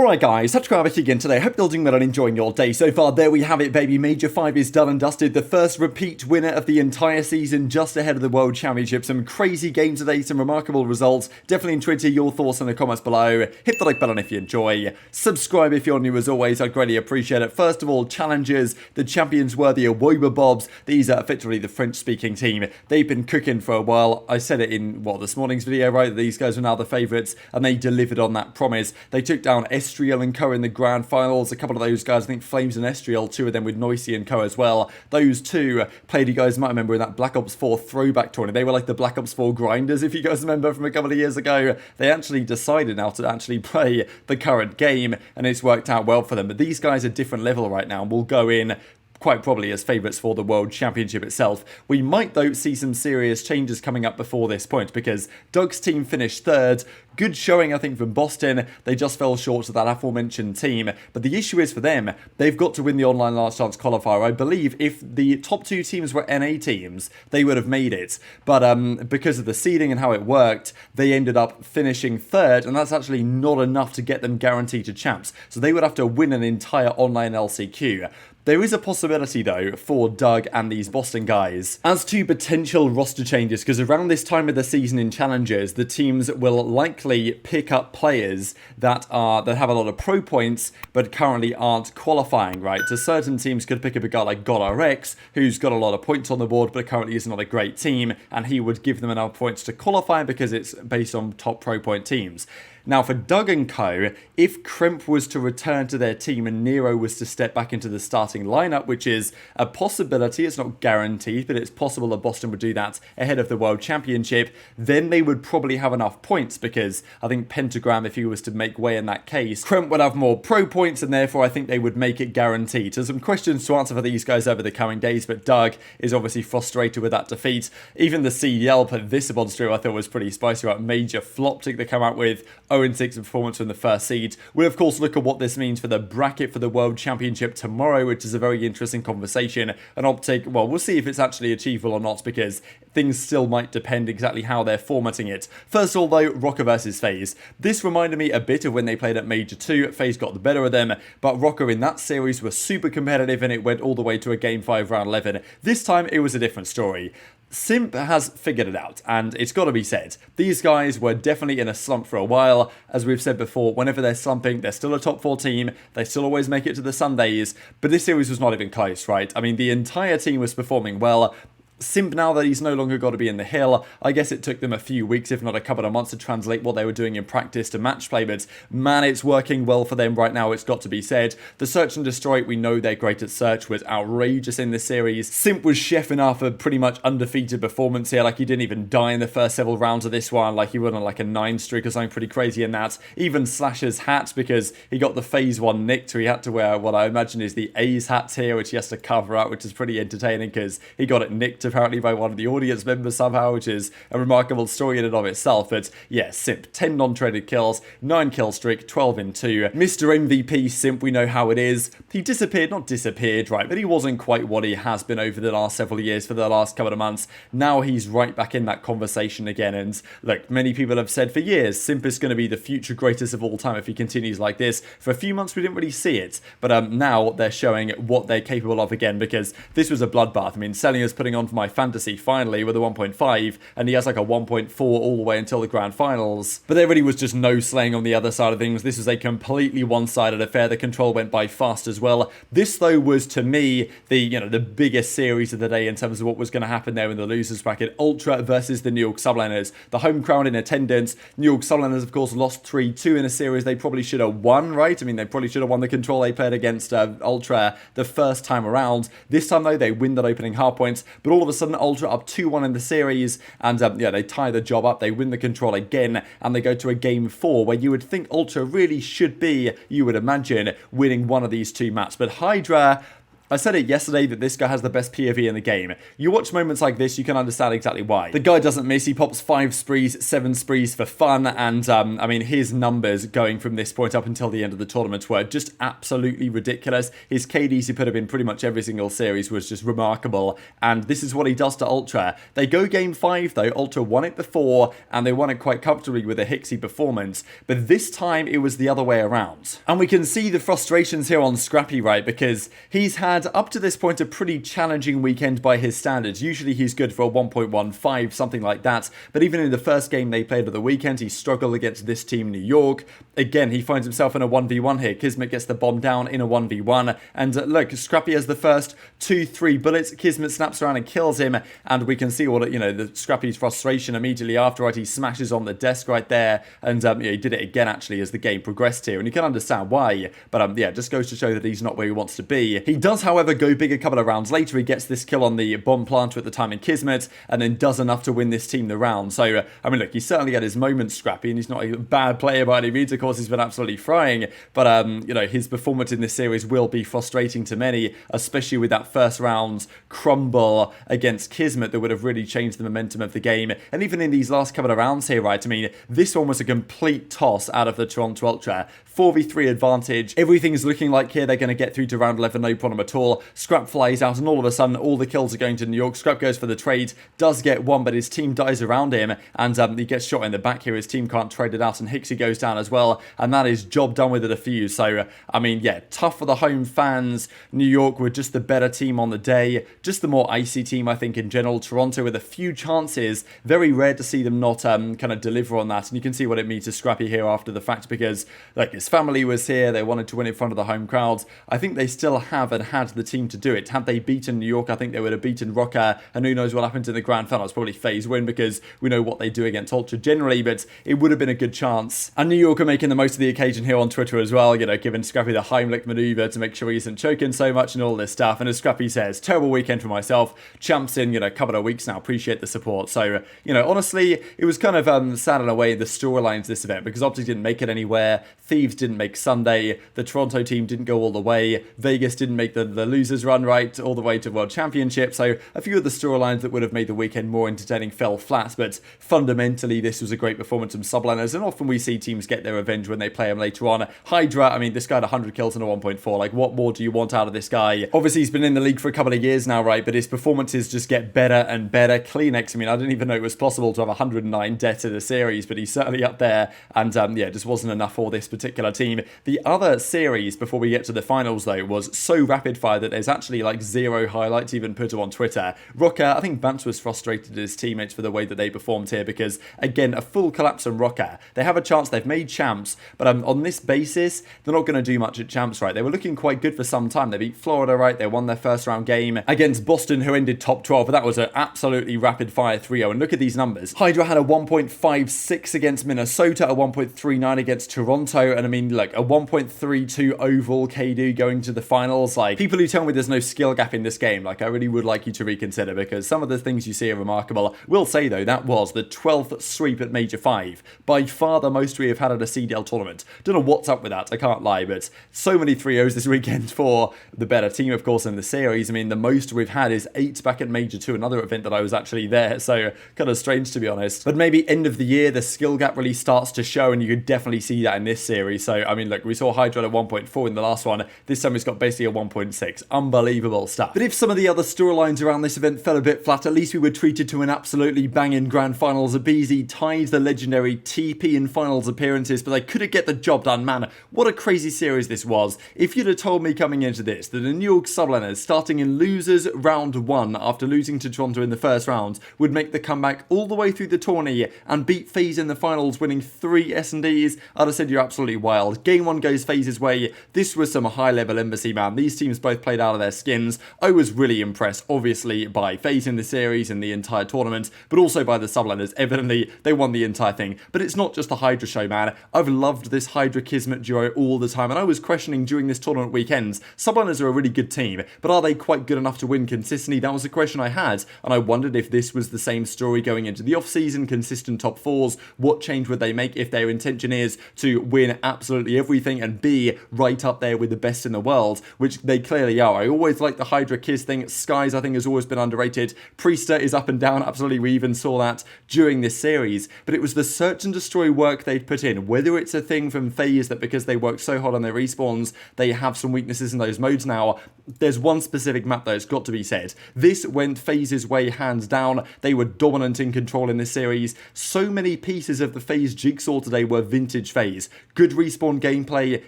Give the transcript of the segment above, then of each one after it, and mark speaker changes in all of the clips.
Speaker 1: Alright guys, TacticalRab again today. Hope you're doing well and enjoying your day so far. There we have it, baby. Major 5 is done and dusted. The first repeat winner of the entire season just ahead of the World Championship. Some crazy games today, some remarkable results. Definitely intrigued to hear your thoughts in the comments below. Hit the like button if you enjoy. Subscribe if you're new as always. I'd greatly appreciate it. First of all, challengers. The champions were the Awoba Bobs. These are effectively the French-speaking team. They've been cooking for a while. I said it in, this morning's video, right? These guys are now the favourites and they delivered on that promise. They took down Estriel and Co in the grand finals. A couple of those guys, I think Flames and Estriel, two of them with Noisy and Co as well. Those two played, you guys might remember, in that Black Ops 4 throwback tournament. They were like the Black Ops 4 grinders, if you guys remember from a couple of years ago. They actually decided now to actually play the current game, and it's worked out well for them. But these guys are different level right now, and will go in quite probably as favourites for the World Championship itself. We might, though, see some serious changes coming up before this point, because Doug's team finished third. Good showing, I think, from Boston. They just fell short of that aforementioned team. But the issue is for them, they've got to win the online last chance qualifier. I believe if the top two teams were NA teams, they would have made it. But because of the seeding and how it worked, they ended up finishing third, and that's actually not enough to get them guaranteed to champs. So they would have to win an entire online LCQ. There is a possibility, though, for Doug and these Boston guys as to potential roster changes, because around this time of the season in Challengers, the teams will likely pick up players that have a lot of pro points, but currently aren't qualifying, right? So certain teams could pick up a guy like GodRx, who's got a lot of points on the board, but currently is not a great team, and he would give them enough points to qualify because it's based on top pro point teams. Now, for Doug and Co, if Kremp was to return to their team and Nero was to step back into the starting lineup, which is a possibility, it's not guaranteed, but it's possible that Boston would do that ahead of the World Championship, then they would probably have enough points, because I think Pentagram, if he was to make way in that case, Kremp would have more pro points, and therefore I think they would make it guaranteed. So some questions to answer for these guys over the coming days, but Doug is obviously frustrated with that defeat. Even the CDL put this upon stream, I thought was pretty spicy, right? Major FlopTic they come out with. 0-6 performance from the first seed. We'll of course look at what this means for the bracket for the World Championship tomorrow, which is a very interesting conversation. And OpTic, well, we'll see if it's actually achievable or not, because things still might depend exactly how they're formatting it. First of all, though, Rokkr versus FaZe. This reminded me a bit of when they played at Major 2. FaZe got the better of them, but Rokkr in that series was super competitive and it went all the way to a Game 5 round 11. This time it was a different story. Simp has figured it out, and it's got to be said, these guys were definitely in a slump for a while. As we've said before, whenever they're slumping, they're still a top 4 team, they still always make it to the Sundays, but this series was not even close, right? I mean, the entire team was performing well. Simp, now that he's no longer got to be in the hill, I guess it took them a few weeks, if not a couple of months, to translate what they were doing in practice to match play, but man, it's working well for them right now, it's got to be said. The Search and Destroy, we know they're great at Search, was outrageous in this series. Simp was chefing up a pretty much undefeated performance here, like he didn't even die in the first several rounds of this one, like he went on like a 9 streak or something pretty crazy in that. Even Slash's hat, because he got the FaZe one nicked, so he had to wear what I imagine is the A's hat here, which he has to cover up, which is pretty entertaining because he got it nicked apparently by one of the audience members somehow, which is a remarkable story in and of itself. But yeah, Simp, 10 non-traded kills, 9 kill streak, 12 in 2. Mr. MVP Simp, we know how it is. He not disappeared, right, but he wasn't quite what he has been over the last several years, for the last couple of months. Now he's right back in that conversation again, and look, many people have said for years, Simp is going to be the future greatest of all time if he continues like this. For a few months we didn't really see it, but now they're showing what they're capable of again, because this was a bloodbath. I mean, Cellium is putting on for my fantasy finally with a 1.5, and he has like a 1.4 all the way until the grand finals. But there really was just no slaying on the other side of things. This was a completely one-sided affair. The control went by fast as well. This, though, was to me the biggest series of the day in terms of what was going to happen there in the losers bracket. Ultra versus the New York Subliners. The home crowd in attendance. New York Subliners, of course, lost 3-2 in a series they probably should have won, right? I mean, they probably should have won the control they played against Ultra the first time around. This time, though, they win that opening half points, but all of a sudden, Ultra up 2-1 in the series, and they tie the job up, they win the control again, and they go to a game 4, where you would think Ultra really should be, you would imagine, winning one of these two maps. But Hydra, I said it yesterday that this guy has the best POV in the game. You watch moments like this, you can understand exactly why. The guy doesn't miss. He pops 5 sprees, 7 sprees for fun, and I mean, his numbers going from this point up until the end of the tournament were just absolutely ridiculous. His KDs he put up in pretty much every single series was just remarkable, and this is what he does to Ultra. They go game 5 though. Ultra won it before, and they won it quite comfortably with a Hicksy performance, but this time it was the other way around. And we can see the frustrations here on Scrappy, right, because he's had up to this point a pretty challenging weekend by his standards. Usually he's good for a 1.15, something like that, but even in the first game they played at the weekend, he struggled against this team New York. Again, he finds himself in a 1v1 here. Kismet gets the bomb down in a 1v1, and look, Scrappy has the first 2-3 bullets. Kismet snaps around and kills him, and we can see all that, you know, the Scrappy's frustration immediately after, right? He smashes on the desk right there, and yeah, he did it again actually as the game progressed here, and you can understand why, but yeah, just goes to show that he's not where he wants to be. He does, however, go big a couple of rounds later. He gets this kill on the bomb planter at the time in Kismet, and then does enough to win this team the round. So, I mean, look, he certainly had his moments, Scrappy, and he's not a bad player by any means. Of course, he's been absolutely frying, but, you know, his performance in this series will be frustrating to many, especially with that first round crumble against Kismet that would have really changed the momentum of the game. And even in these last couple of rounds here, right, I mean, this one was a complete toss out of the Toronto Ultra. 4v3 advantage. Everything's looking like here they're going to get through to round 11, no problem at all. Scrap flies out, and all of a sudden, all the kills are going to New York. Scrap goes for the trade, does get one, but his team dies around him, and he gets shot in the back here. His team can't trade it out, and Hicksy goes down as well, and that is job done with the defuse. So, I mean, yeah, tough for the home fans. New York were just the better team on the day, just the more icy team, I think, in general. Toronto with a few chances. Very rare to see them not kind of deliver on that, and you can see what it means to Scrappy here after the fact, because, like, his family was here, they wanted to win in front of the home crowds. I think they still have and had the team to do it. Had they beaten New York, I think they would have beaten Rokkr, and who knows what happens in the grand final. It's probably FaZe win, because we know what they do against Ultra generally, but it would have been a good chance. And New York are making the most of the occasion here on Twitter as well, you know, giving Scrappy the Heimlich maneuver to make sure he isn't choking so much and all this stuff. And as Scrappy says, terrible weekend for myself. Champs in, you know, a couple of weeks now. Appreciate the support. So, you know, honestly, it was kind of sad in a way, the storylines this event, because OpTic didn't make it anywhere. Thieves didn't make Sunday. The Toronto team didn't go all the way. Vegas didn't make the losers run right all the way to World Championship. So a few of the storylines that would have made the weekend more entertaining fell flat. But fundamentally, this was a great performance from subliners. And often we see teams get their revenge when they play them later on. Hydra, I mean, this guy had 100 kills in a 1.4. Like, what more do you want out of this guy? Obviously, he's been in the league for a couple of years now, right? But his performances just get better and better. CleanX, I mean, I didn't even know it was possible to have 109 deaths in a series, but he's certainly up there. And yeah, just wasn't enough for this particular team. The other series before we get to the finals, though, was so rapid fire that there's actually like 0 highlights even put on Twitter. Rokkr, I think Bance was frustrated at his teammates for the way that they performed here, because again, a full collapse on Rokkr. They have a chance, they've made champs, but on this basis, they're not going to do much at champs, right? They were looking quite good for some time. They beat Florida, right? They won their first round game against Boston, who ended top 12, but that was an absolutely rapid fire 3-0. And look at these numbers. Hydra had a 1.56 against Minnesota, a 1.39 against Toronto, and I mean, like a 1.32 overall KD going to the finals. Like, people who tell me there's no skill gap in this game, like, I really would like you to reconsider, because some of the things you see are remarkable. Will say, though, that was the 12th sweep at Major 5. By far the most we have had at a CDL tournament. Don't know what's up with that, I can't lie, but so many 3-0s this weekend for the better team, of course, in the series. I mean, the most we've had is 8 back at Major 2, another event that I was actually there, so kind of strange, to be honest. But maybe end of the year, the skill gap really starts to show, and you could definitely see that in this series. So, I mean, look, we saw Hydra at 1.4 in the last one. This time he's got basically a 1.6. Unbelievable stuff. But if some of the other storylines around this event fell a bit flat, at least we were treated to an absolutely banging grand finals. aBeZy tied the legendary TP in finals appearances, but they couldn't get the job done. Man, what a crazy series this was. If you'd have told me coming into this that the New York subliners, starting in losers round 1 after losing to Toronto in the first round, would make the comeback all the way through the tourney and beat FaZe in the finals, winning 3 S&Ds, I'd have said you're absolutely wild. Game 1 goes FaZe's way. This was some high-level embassy, man. These teams both played out of their skins. I was really impressed, obviously, by FaZe in the series and the entire tournament, but also by the subliners. Evidently, they won the entire thing. But it's not just the Hydra show, man. I've loved this Hydra Kismet duo all the time, and I was questioning during this tournament weekends, subliners are a really good team, but are they quite good enough to win consistently? That was a question I had, and I wondered if this was the same story going into the off-season, consistent top 4s. What change would they make if their intention is to win absolutely absolutely everything and be right up there with the best in the world, which they clearly are. I always like the Hydra Kiss thing. Skies, I think, has always been underrated. Priester is up and down, absolutely. We even saw that during this series. But it was the search and destroy work they'd put in, whether it's a thing from FaZe that because they worked so hard on their respawns, they have some weaknesses in those modes now. There's one specific map though, it's got to be said. This went FaZe's way hands down. They were dominant in control in this series. So many pieces of the FaZe jigsaw today were vintage FaZe. Good respawn gameplay,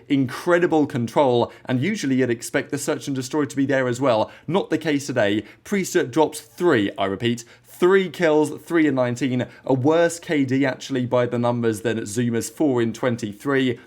Speaker 1: incredible control, and usually you'd expect the search and destroy to be there as well. Not the case today. Priester drops 3, I repeat, 3 kills, 3 in 19, a worse KD actually by the numbers than Zuma's 4 in 23.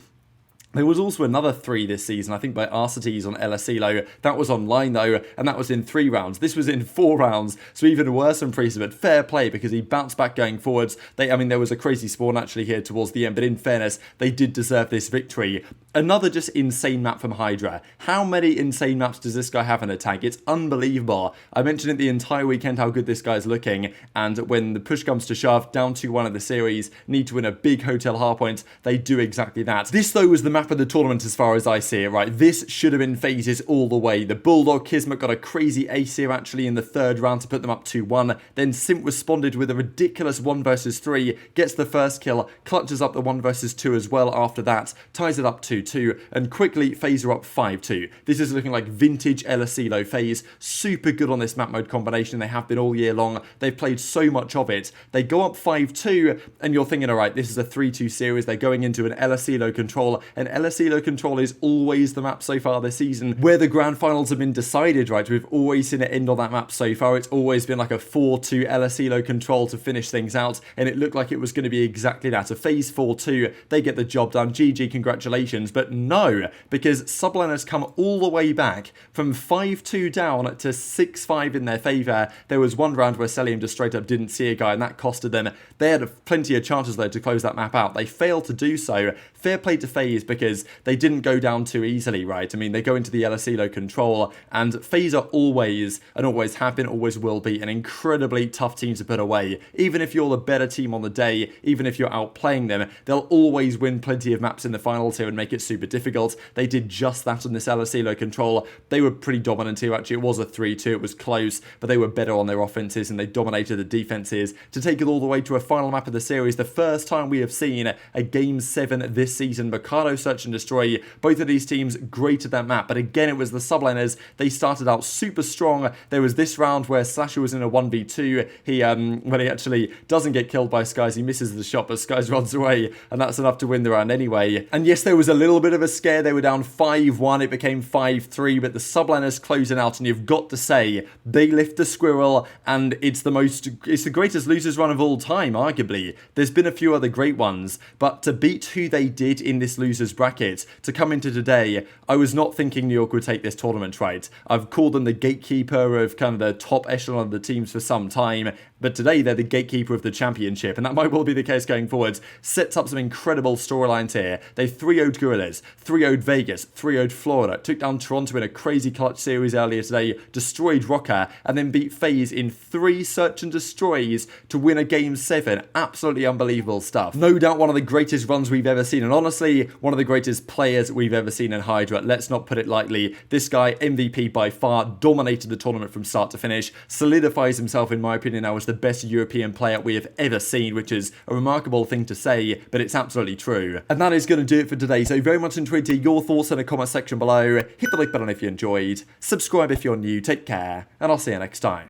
Speaker 1: There was also another 3 this season, I think by Arcitys on aBeZy. That was online though, and that was in 3 rounds. This was in 4 rounds, so even worse than Priester, but fair play because he bounced back going forwards. I mean, there was a crazy spawn actually here towards the end, but in fairness, they did deserve this victory. Another just insane map from Hydra. How many insane maps does this guy have in a tag? It's unbelievable. I mentioned it the entire weekend how good this guy's looking, and when the push comes to shove, down 2-1 of the series, need to win a big hotel hardpoint, they do exactly that. This though was the map of the tournament as far as I see it, right? This should have been FaZe's all the way. The Bulldog Kismet got a crazy ace here actually in the 3rd round to put them up 2-1. Then Simp responded with a ridiculous 1 versus 3, gets the first kill, clutches up the 1 versus 2 as well after that, ties it up 2-2, and quickly FaZe are up 5-2. This is looking like vintage aLLeY FaZe. Super good on this map mode combination. They have been all year long. They've played so much of it. They go up 5-2, and you're thinking, all right, this is a 3-2 series. They're going into an aLLeY control, and aLLeY control is always the map so far this season where the grand finals have been decided, right? We've always seen it end on that map so far. It's always been like a 4-2 aLLeY control to finish things out, and it looked like it was going to be exactly that. A FaZe 4-2, they get the job done. GG, congratulations. But no, because subliners come all the way back from 5-2 down to 6-5 in their favour. There was one round where Cellium just straight up didn't see a guy, and that costed them. They had plenty of chances though to close that map out. They failed to do so. Fair play to FaZe because they didn't go down too easily, right? I mean, they go into the aLLeY control, and FaZe are always, and always have been, always will be, an incredibly tough team to put away. Even if you're the better team on the day, even if you're outplaying them, they'll always win plenty of maps in the finals here and make it super difficult. They did just that on this aLLeY control. They were pretty dominant here, actually. It was a 3-2, it was close, but they were better on their offenses, and they dominated the defenses to take it all the way to a final map of the series. The first time we have seen a Game 7 this season. Mikado Search and Destroy, both of these teams great at that map, but again, it was the subliners. They started out super strong. There was this round where Slasher was in a 1v2. When he actually doesn't get killed by Skies, he misses the shot, but Skies runs away, and that's enough to win the round anyway. And yes, there was a little bit of a scare. They were down 5-1. It became 5-3, but the subliners closing out, and you've got to say, they lift the squirrel, and it's the greatest losers run of all time, arguably. There's been a few other great ones, but to beat who they did in this losers bracket, to come into today, I was not thinking New York would take this tournament, right? I've called them the gatekeeper of kind of the top echelon of the teams for some time, but today they're the gatekeeper of the championship, and that might well be the case going forwards. Sets up some incredible storylines here. They 3-0'd Guerrillas, 3-0'd Vegas, 3-0'd Florida, took down Toronto in a crazy clutch series earlier today, destroyed Rokkr, and then beat FaZe in 3 search and destroys to win a Game 7. Absolutely unbelievable stuff. No doubt one of the greatest runs we've ever seen, and honestly, one of the greatest players we've ever seen in Hydra. Let's not put it lightly. This guy, MVP by far, dominated the tournament from start to finish, solidifies himself, in my opinion, now as the best European player we have ever seen, which is a remarkable thing to say, but it's absolutely true. And that is going to do it for today, so very much enjoyed to hear your thoughts in the comment section below. Hit the like button if you enjoyed, subscribe if you're new, take care, and I'll see you next time.